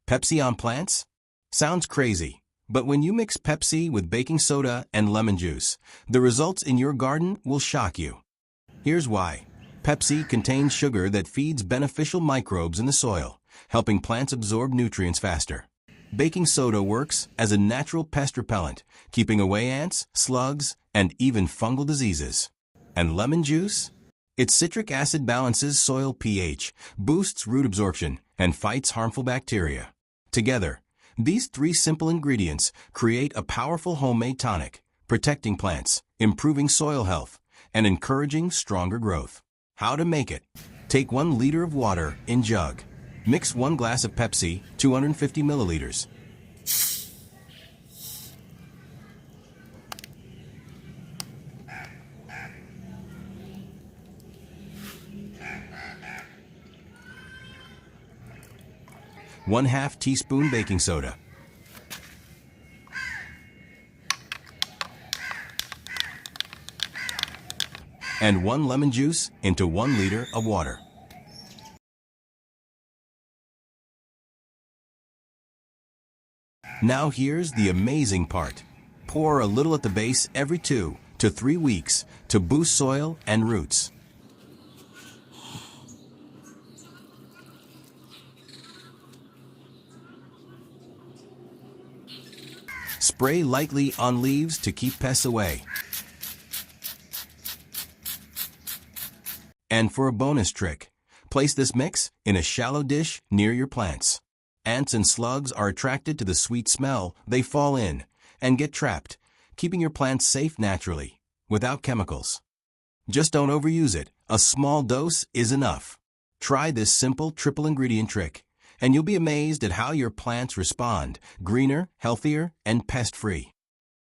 Pepsi on plants? Sounds crazy, but when you mix Pepsi with baking soda and lemon juice, the results in your garden will shock you. Here's why. Pepsi contains sugar that feeds beneficial microbes in the soil, helping plants absorb nutrients faster. Baking soda works as a natural pest repellent, keeping away ants, slugs, and even fungal diseases. And lemon juice? Its citric acid balances soil pH, boosts root absorption, and fights harmful bacteria. Together, these three simple ingredients create a powerful homemade tonic, protecting plants, improving soil health, and encouraging stronger growth. How to make it? Take 1 liter of water in jug. Mix 1 glass of Pepsi, 250 milliliters. ½ teaspoon baking soda. And 1 lemon juice into 1 liter of water. Now here's the amazing part. Pour a little at the base every 2 to 3 weeks to boost soil and roots. Spray lightly on leaves to keep pests away. And for a bonus trick, place this mix in a shallow dish near your plants. Ants and slugs are attracted to the sweet smell, they fall in and get trapped, keeping your plants safe naturally, without chemicals. Just don't overuse it. A small dose is enough. Try this simple triple ingredient trick, and you'll be amazed at how your plants respond, greener, healthier, and pest-free.